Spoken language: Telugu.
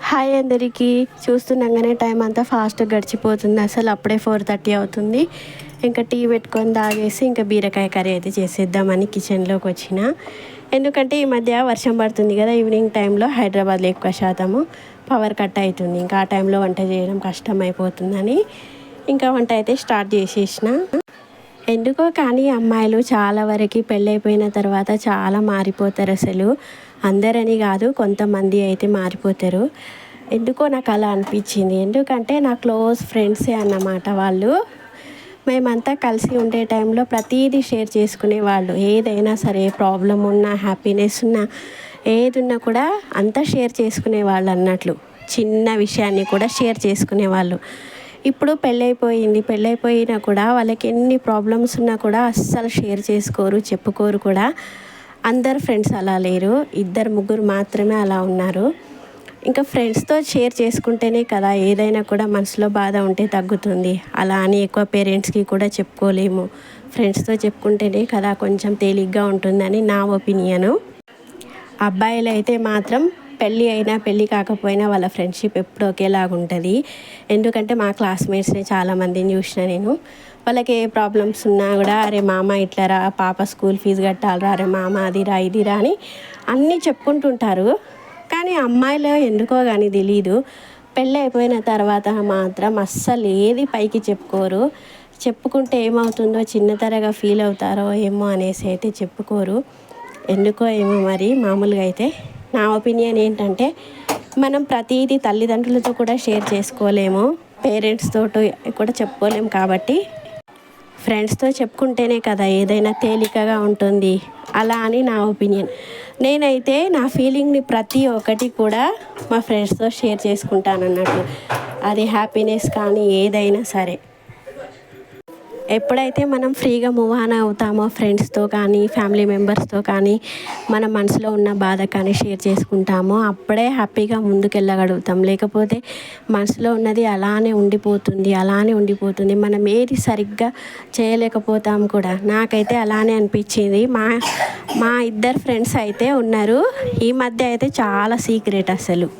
హాయ్ అందరికీ. చూస్తుండగానే టైం అంతా ఫాస్ట్గా గడిచిపోతుంది. అసలు అప్పుడే 4:30 అవుతుంది. ఇంకా టీ పెట్టుకొని తాగేసి ఇంకా బీరకాయ కర్రీ అయితే చేసేద్దామని కిచెన్లోకి వచ్చిన. ఎందుకంటే ఈ మధ్య వర్షం పడుతుంది కదా, ఈవినింగ్ టైంలో హైదరాబాద్లో ఎక్కువ శాతము పవర్ కట్ అవుతుంది. ఇంకా ఆ టైంలో వంట చేయడం కష్టం అయిపోతుందని ఇంకా వంట అయితే స్టార్ట్ చేసేసిన. ఎందుకో కానీ అమ్మాయిలు చాలా వరకు పెళ్ళైపోయిన తర్వాత చాలా మారిపోతారు. అసలు అందరని కాదు, కొంతమంది అయితే మారిపోతారు. ఎందుకో నాకు అలా అనిపించింది. ఎందుకంటే నా క్లోజ్ ఫ్రెండ్సే అన్నమాట వాళ్ళు. మేమంతా కలిసి ఉండే టైంలో ప్రతీదీ షేర్ చేసుకునేవాళ్ళు. ఏదైనా సరే, ప్రాబ్లం ఉన్నా, హ్యాపీనెస్ ఉన్నా, ఏది ఉన్నా కూడా అంతా షేర్ చేసుకునేవాళ్ళు అన్నట్లు. చిన్న విషయాన్ని కూడా షేర్ చేసుకునేవాళ్ళు. ఇప్పుడు పెళ్ళైపోయినా కూడా వాళ్ళకి ఎన్ని ప్రాబ్లమ్స్ ఉన్నా కూడా అస్సలు షేర్ చేసుకోరు, చెప్పుకోరు కూడా. అందరు ఫ్రెండ్స్ అలా లేరు, 2-3 మాత్రమే అలా ఉన్నారు. ఇంకా ఫ్రెండ్స్తో షేర్ చేసుకుంటేనే కదా ఏదైనా కూడా మనసులో బాధ ఉంటే తగ్గుతుంది. అలా అని ఎక్కువ పేరెంట్స్కి కూడా చెప్పుకోలేము. ఫ్రెండ్స్తో చెప్పుకుంటేనే కదా కొంచెం తేలిగ్గా ఉంటుందని నా ఒపీనియను. అబ్బాయిలు అయితే మాత్రం పెళ్ళి అయినా పెళ్ళి కాకపోయినా వాళ్ళ ఫ్రెండ్షిప్ ఎప్పుడు ఒకేలాగా ఉంటుంది. ఎందుకంటే మా క్లాస్మేట్స్ని చాలామందిని చూసిన నేను. వాళ్ళకి ఏ ప్రాబ్లమ్స్ ఉన్నా కూడా, అరే మామ ఇట్లరా, పాప స్కూల్ ఫీజు కట్టాలరా, అరే మామ అదిరా ఇదిరా అని అన్నీ చెప్పుకుంటుంటారు. కానీ అమ్మాయిలు ఎందుకో కానీ తెలీదు, పెళ్ళి అయిపోయిన తర్వాత మాత్రం అస్సలు ఏది పైకి చెప్పుకోరు. చెప్పుకుంటే ఏమవుతుందో చిన్నతరగా ఫీల్ అవుతారో ఏమో అనేసి అయితే చెప్పుకోరు. ఎందుకో ఏమో మరి. మామూలుగా అయితే నా ఒపీనియన్ ఏంటంటే, మనం ప్రతిదీ తల్లిదండ్రులతో కూడా షేర్ చేసుకోలేము, పేరెంట్స్తో కూడా చెప్పుకోలేము. కాబట్టి ఫ్రెండ్స్తో చెప్పుకుంటేనే కదా ఏదైనా తేలికగా ఉంటుంది. అలా అని నా ఒపీనియన్. నేనైతే నా ఫీలింగ్ని ప్రతి ఒక్కటి కూడా మా ఫ్రెండ్స్తో షేర్ చేసుకుంటాను అన్నట్టు. అది హ్యాపీనెస్ కానీ ఏదైనా సరే. ఎప్పుడైతే మనం ఫ్రీగా మూవ్ ఆన్ అవుతామో ఫ్రెండ్స్తో కానీ, ఫ్యామిలీ మెంబర్స్తో కానీ, మన మనసులో ఉన్న బాధ కానీ షేర్ చేసుకుంటామో అప్పుడే హ్యాపీగా ముందుకెళ్ళగలుగుతాం. లేకపోతే మనసులో ఉన్నది అలానే ఉండిపోతుంది. మనం ఏది సరిగ్గా చేయలేకపోతాం కూడా. నాకైతే అలానే అనిపించింది. మా 2 ఫ్రెండ్స్ అయితే ఉన్నారు. ఈ మధ్య అయితే చాలా సీక్రెట్ అసలు.